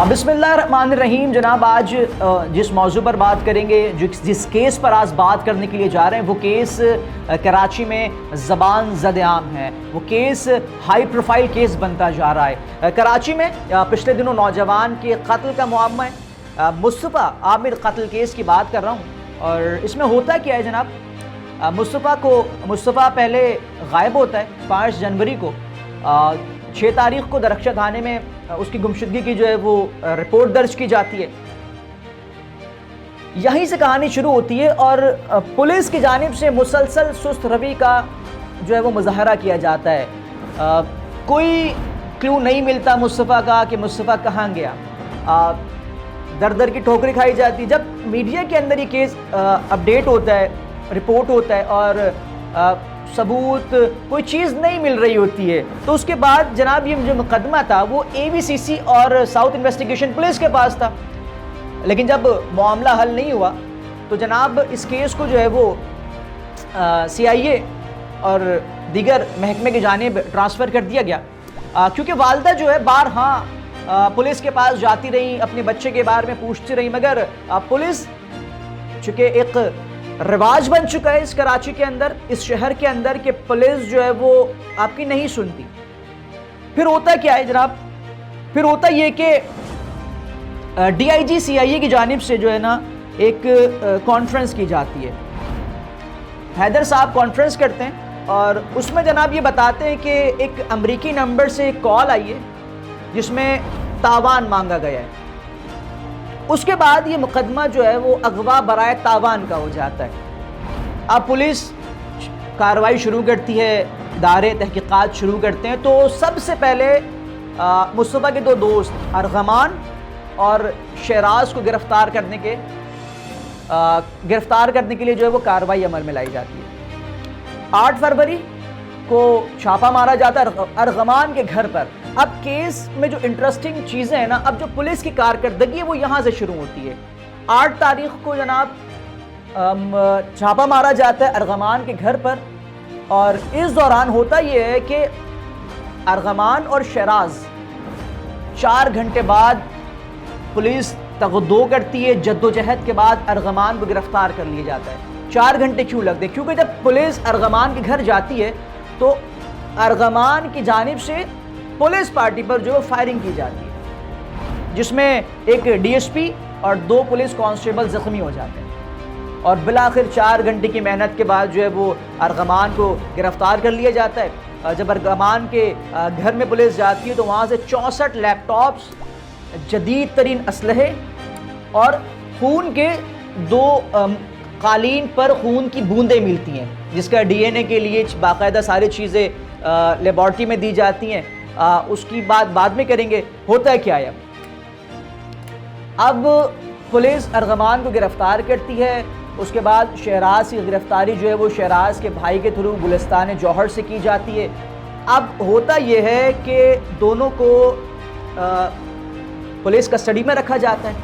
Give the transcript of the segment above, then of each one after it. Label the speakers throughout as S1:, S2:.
S1: बिस्मिल्लाहिर्रहमानिर्रहीम। जनाब, आज जिस मौजू पर बात करेंगे, जिस केस पर आज बात करने के लिए जा रहे हैं, वो केस कराची में ज़बान ज़द-ए-आम है। वो केस हाई प्रोफाइल केस बनता जा रहा है। कराची में पिछले दिनों नौजवान के कत्ल का मुअम्मा है। मुस्तफ़ा आमिर कत्ल केस की बात कर रहा हूँ। और इसमें होता क्या है जनाब, मुस्तफ़ा पहले गायब होता है 5 जनवरी को। 6 तारीख को दरख्शा थाने में उसकी गुमशुदगी की जो है वो रिपोर्ट दर्ज की जाती है। यहीं से कहानी शुरू होती है और पुलिस की जानिब से मुसलसल सुस्त रवि का जो है वो मुजाहरा किया जाता है। कोई क्लू नहीं मिलता मुस्तफ़ा का कि मुस्तफ़ा कहाँ गया। दर दर की ठोकरें खाई जाती है। जब मीडिया के अंदर ये केस अपडेट होता है, रिपोर्ट होता है और सबूत कोई चीज़ नहीं मिल रही होती है, तो उसके बाद जनाब ये जो मुकदमा था वो AVCC और साउथ इन्वेस्टिगेशन पुलिस के पास था। लेकिन जब मामला हल नहीं हुआ तो जनाब इस केस को जो है वो CIA और दीगर महकमे की जानिब ट्रांसफ़र कर दिया गया। क्योंकि वालदा जो है बारहा पुलिस के पास जाती रही, अपने बच्चे के बारे में पूछती रही, मगर पुलिस चूँकि एक रिवाज बन चुका है इस कराची के अंदर, इस शहर के अंदर, कि पुलिस जो है वो आपकी नहीं सुनती। फिर होता क्या है जनाब, फिर होता ये कि DIG CIA की जानिब से जो है ना एक कॉन्फ्रेंस की जाती है। हैदर साहब कॉन्फ्रेंस करते हैं और उसमें जनाब ये बताते हैं कि एक अमरीकी नंबर से एक कॉल आई है जिसमें तावान मांगा गया है। उसके बाद ये मुकदमा जो है वो अगवा बराए तावान का हो जाता है। अब पुलिस कार्रवाई शुरू करती है, इदारे तहकीकात शुरू करते हैं। तो सबसे पहले मुस्तफ़ा के 2 दोस्त अरगमान और शहराज को गिरफ्तार करने के लिए जो है वो कार्रवाई अमल में लाई जाती है। 8 फरवरी को छापा मारा जाता है अरगमान के घर पर। अब केस में जो इंटरेस्टिंग चीज़ें हैं ना, अब जो पुलिस की कारकर्दगी है वो यहाँ से शुरू होती है। 8 तारीख को जनाब छापा मारा जाता है अरगमान के घर पर और इस दौरान होता ये है कि अरगमान और शहराज 4 घंटे बाद पुलिस तगदो करती है। जद्दोजहद के बाद अरगमान को गिरफ्तार कर लिया जाता है। 4 घंटे क्यों लगते हैं? क्योंकि जब पुलिस अरगमान के घर जाती है तो अरगमान की जानिब से पुलिस पार्टी पर जो फायरिंग की जाती है, जिसमें एक DSP और 2 पुलिस कांस्टेबल जख्मी हो जाते हैं। और बिलाखिर 4 घंटे की मेहनत के बाद जो है वो अरगमान को गिरफ्तार कर लिया जाता है। जब अरगमान के घर में पुलिस जाती है तो वहाँ से 64 लैपटॉप्स, जदीद तरीन असलहे और खून के 2 कालीन पर खून की बूंदें मिलती हैं, जिसका DNA के लिए बाकायदा सारी चीज़ें लेबॉर्ट्री में दी जाती हैं। उसकी बात बाद में करेंगे। होता है क्या है, अब पुलिस अरगमान को गिरफ्तार करती है। उसके बाद शहराज की गिरफ्तारी जो है वो शहराज के भाई के थ्रू गुलिस्तान जौहर से की जाती है। अब होता यह है कि दोनों को पुलिस कस्टडी में रखा जाता है,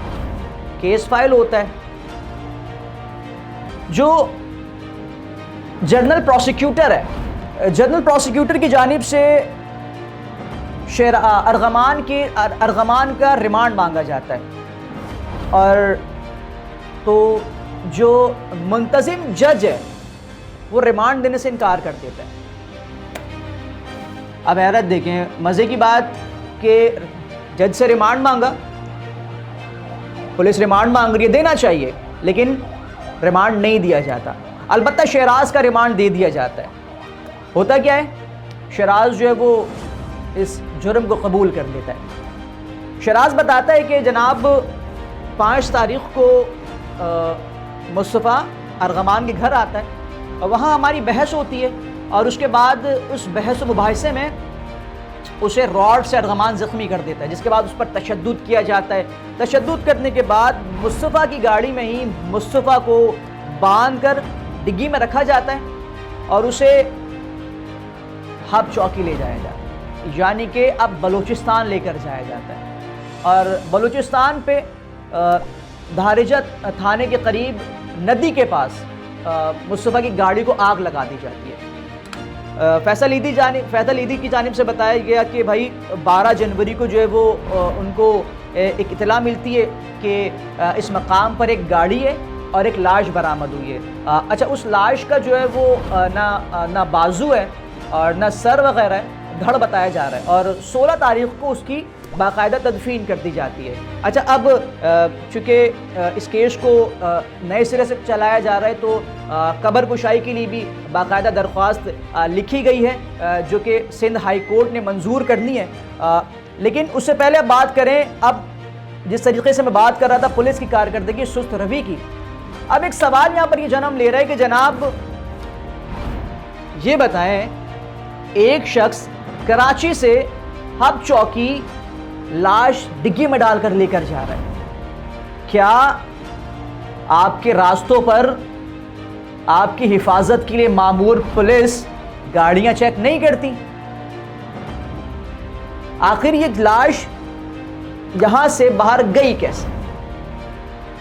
S1: केस फाइल होता है। जो जनरल प्रोसिक्यूटर है, जनरल प्रोसिक्यूटर की जानिब से अरगमान का रिमांड मांगा जाता है। और तो जो मुंतजिम जज है वो रिमांड देने से इनकार कर देता है। अब हैरत देखें, मज़े की बात कि जज से रिमांड मांगा, पुलिस रिमांड मांग रही है, देना चाहिए, लेकिन रिमांड नहीं दिया जाता। अलबत्ता शहराज का रिमांड दे दिया जाता है। होता क्या है, शहराज जो है वो इस जुर्म को कबूल कर लेता है। शहराज बताता है कि जनाब 5 तारीख को मुस्तफ़ा अरगमान के घर आता है और वहाँ हमारी बहस होती है और उसके बाद उस बहस मुबाहिसे में उसे रॉड से अरगमान ज़ख्मी कर देता है, जिसके बाद उस पर तशद्दुद किया जाता है। तशद्दुद करने के बाद मुस्तफ़ा की गाड़ी में ही मुस्तफ़ा को बांध कर डिग्गी में रखा जाता है और उसे हब चौकी ले जाया जाता है, यानी कि अब बलूचिस्तान लेकर जाया जाता है। और बलूचिस्तान पे धारिजत थाने के करीब नदी के पास मुस्तफ़ा की गाड़ी को आग लगा दी जाती है। फैसल ईदी की जानिब से बताया गया कि भाई 12 जनवरी को जो है वो उनको एक इतला मिलती है कि इस मकाम पर एक गाड़ी है और एक लाश बरामद हुई है। अच्छा, उस लाश का जो है वो ना बाजू है और ना सर वगैरह है, धड़ बताया जा रहा है, और 16 तारीख को उसकी बाकायदा तदफीन कर दी जाती है। अच्छा, अब चूँकि इस केस को नए सिरे से चलाया जा रहा है तो कब्र कुशाई के लिए भी बाकायदा दरख्वास्त लिखी गई है जो कि सिंध हाई कोर्ट ने मंजूर करनी है। लेकिन उससे पहले अब बात करें, अब जिस तरीके से मैं बात कर रहा था पुलिस की कारकर्दगी सुस्त रवि की, अब एक सवाल यहाँ पर ये जन्म ले रहा है कि जनाब ये बताएं, एक शख्स कराची से हब चौकी लाश डिग्गी में डालकर लेकर जा रहा है, क्या आपके रास्तों पर आपकी हिफाजत के लिए मामूर पुलिस गाड़ियां चेक नहीं करती? आखिर ये लाश यहां से बाहर गई कैसे?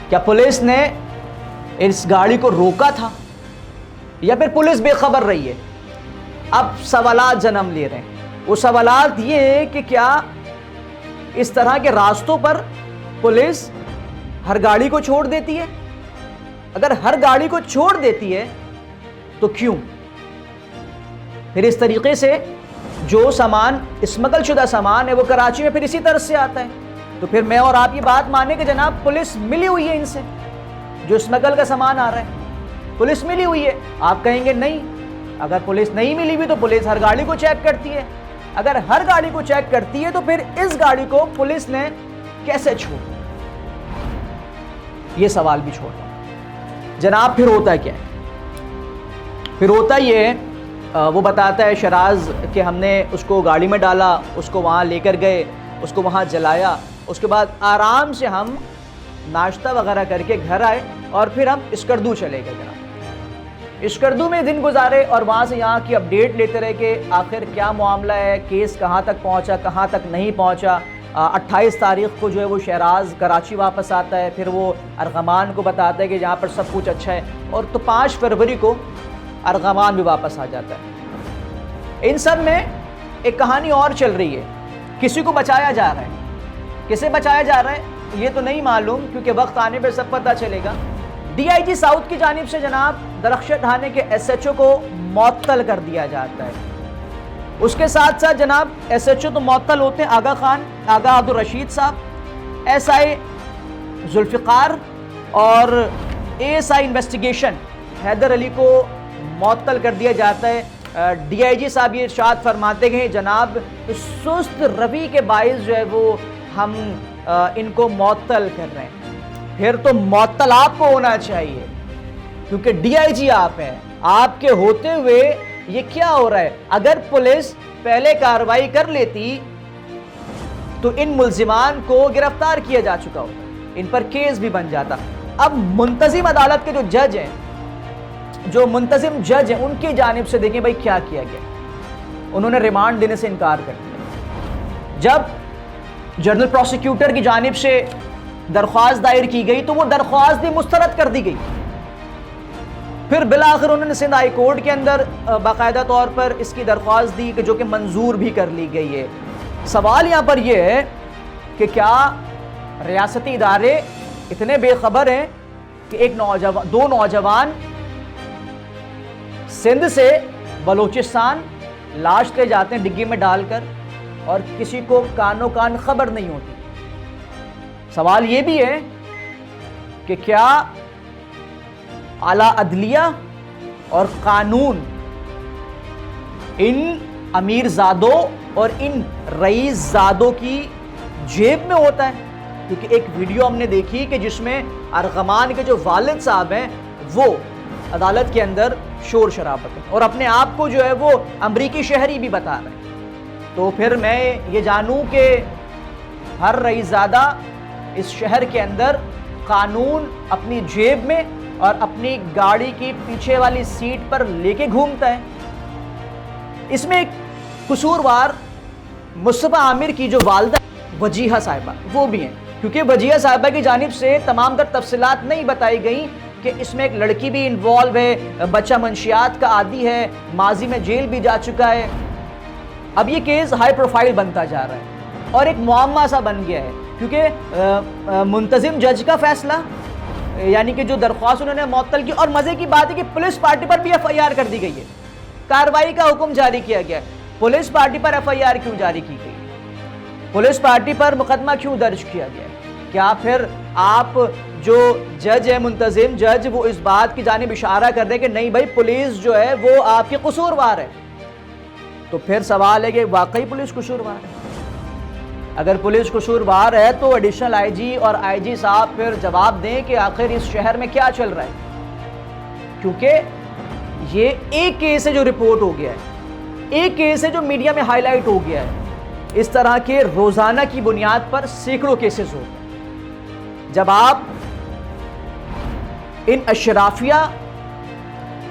S1: क्या पुलिस ने इस गाड़ी को रोका था या फिर पुलिस बेखबर रही है? अब सवालात जन्म ले रहे हैं। वो सवालात ये है कि क्या इस तरह के रास्तों पर पुलिस हर गाड़ी को छोड़ देती है? अगर हर गाड़ी को छोड़ देती है तो क्यों? फिर इस तरीके से जो सामान स्मगल शुदा सामान है वो कराची में फिर इसी तरह से आता है। तो फिर मैं और आप ये बात माने कि जनाब पुलिस मिली हुई है इनसे, जो स्मगल का सामान आ रहा है पुलिस मिली हुई है। आप कहेंगे नहीं, अगर पुलिस नहीं मिली हुई तो पुलिस हर गाड़ी को चेक करती है। अगर हर गाड़ी को चेक करती है तो फिर इस गाड़ी को पुलिस ने कैसे छोड़ा? ये सवाल भी छोड़ दो जनाब। फिर होता क्या है? फिर होता ये है, वो बताता है शराज कि हमने उसको गाड़ी में डाला, उसको वहाँ लेकर गए, उसको वहाँ जलाया, उसके बाद आराम से हम नाश्ता वगैरह करके घर आए और फिर हम स्कर्दू चले गए जनाब। स्कर्दू में दिन गुजारे और वहाँ से यहाँ की अपडेट लेते रहे कि आखिर क्या मामला है, केस कहाँ तक पहुँचा, कहाँ तक नहीं पहुँचा। 28 तारीख को जो है वो शहराज कराची वापस आता है, फिर वो अर्गमान को बताता है कि यहाँ पर सब कुछ अच्छा है, और तो 5 फरवरी को अर्गमान भी वापस आ जाता है। इन सब में एक कहानी और चल रही है, किसी को बचाया जा रहा है। किसे बचाया जा रहा है ये तो नहीं मालूम, क्योंकि वक्त आने पर सब पता चलेगा। DIG साउथ की जानिब से जनाब दरख्शत ढाने के SHO को मुअत्तल कर दिया जाता है। उसके साथ साथ जनाब SHO तो मुअत्तल होते हैं आगा खान, आगा अब्दुल रशीद साहब, SI जुल्फ़िकार और ASI इन्वेस्टिगेशन हैदर अली को मुअत्तल कर दिया जाता है। DIG साहब ये इरशाद फरमाते हैं जनाब सुस्त रवि के बाइस जो है वो हम इनको मुअत्तल कर रहे हैं। फिर तो मुअत्तल आपको होना चाहिए, क्योंकि DIG आप हैं। आपके होते हुए ये क्या हो रहा है? अगर पुलिस पहले कार्रवाई कर लेती तो इन मुल्जिमान को गिरफ्तार किया जा चुका होता, इन पर केस भी बन जाता। अब मुंतजिम अदालत के जो जज हैं, जो मुंतजिम जज हैं, उनकी जानिब से देखें भाई क्या किया गया। उन्होंने रिमांड देने से इनकार कर दिया। जब जनरल प्रोसिक्यूटर की जानिब से दरख्वास्त दायर की गई तो वो दरख्वास्त भी मुस्तरद कर दी गई। फिर बिलाखिर उन्होंने सिंध हाई कोर्ट के अंदर बाकायदा तौर पर इसकी दरख्वास्त दी कि जो कि मंजूर भी कर ली गई है। सवाल यहाँ पर यह है कि क्या रियासती इदारे इतने बेखबर हैं कि दो नौजवान सिंध से बलूचिस्तान लाश ले जाते हैं डिग्गी में डालकर और किसी को कानो कान खबर नहीं होती। सवाल ये भी है कि क्या आला अदलिया और कानून इन अमीर ज़ादों और इन रईस ज़ादों की जेब में होता है? क्योंकि एक वीडियो हमने देखी कि जिसमें अर्गमान के जो वालिद साहब हैं वो अदालत के अंदर शोर शराबत है और अपने आप को जो है वो अमरीकी शहरी भी बता रहे हैं। तो फिर मैं ये जानूं कि हर रईसज़ादा इस शहर के अंदर कानून अपनी जेब में और अपनी गाड़ी की पीछे वाली सीट पर लेके घूमता है। इसमें एक कसूरवार मुस्तफ़ा आमिर की जो वालदा वजीहा साहिबा वो भी हैं, क्योंकि वजीहा साहिबा की जानिब से तमाम तर तफसीलात नहीं बताई गई कि इसमें एक लड़की भी इन्वॉल्व है, बच्चा मंशियात का आदी है, माजी में जेल भी जा चुका है। अब ये केस हाई प्रोफाइल बनता जा रहा है और एक मुअम्मा सा बन गया है क्योंकि मुंतजिम जज का फैसला, यानी कि जो दरख्वास्त उन्होंने मुअत्तल की, और मजे की बात है कि पुलिस पार्टी पर भी FIR कर दी गई है, कार्रवाई का हुक्म जारी किया गया है। पुलिस पार्टी पर FIR क्यों जारी की गई, पुलिस पार्टी पर मुकदमा क्यों दर्ज किया गया? क्या फिर आप जो जज है, मुंतजिम जज, वो इस बात की जानिब इशारा कर रहे हैं कि नहीं भाई पुलिस जो है वो आपकी कसूरवार है? तो फिर सवाल है कि वाकई पुलिस कसूरवार है? अगर पुलिस कसूरवार है तो एडिशनल IG और IG साहब फिर जवाब दें कि आखिर इस शहर में क्या चल रहा है, क्योंकि ये एक केस है जो रिपोर्ट हो गया है, एक केस है जो मीडिया में हाईलाइट हो गया है। इस तरह के रोजाना की बुनियाद पर सैकड़ों केसेस होते हैं। जब आप इन अशराफिया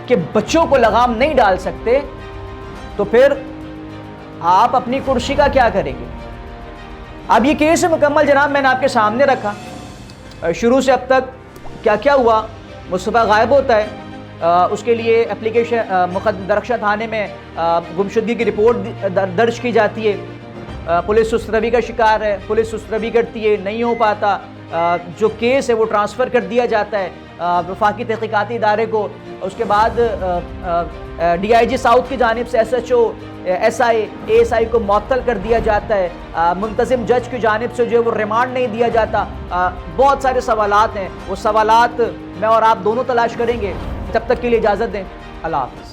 S1: के बच्चों को लगाम नहीं डाल सकते तो फिर आप अपनी कुर्सी का क्या करेंगे? अब ये केस मुकम्मल जनाब मैंने आपके सामने रखा, शुरू से अब तक क्या क्या हुआ। मुस्तफ़ा गायब होता है, उसके लिए एप्लीकेशन दरख्शा थाने में गुमशुदगी की रिपोर्ट दर्ज की जाती है, पुलिस सुस्तरवी का शिकार है, पुलिस सुस्तरवी करती है, नहीं हो पाता, जो केस है वो ट्रांसफ़र कर दिया जाता है वफाकी तहक़ीक़ाती इदारे को। उसके बाद DIG साउथ की जानिब से SHO SI ASI को मुअत्तल कर दिया जाता है, मुंतज़िम जज की जानिब से जो है वो रिमांड नहीं दिया जाता। बहुत सारे सवालात हैं, वो सवालात मैं और आप दोनों तलाश करेंगे। तब तक के लिए इजाज़त दें, अल्लाह हाफ़िज़।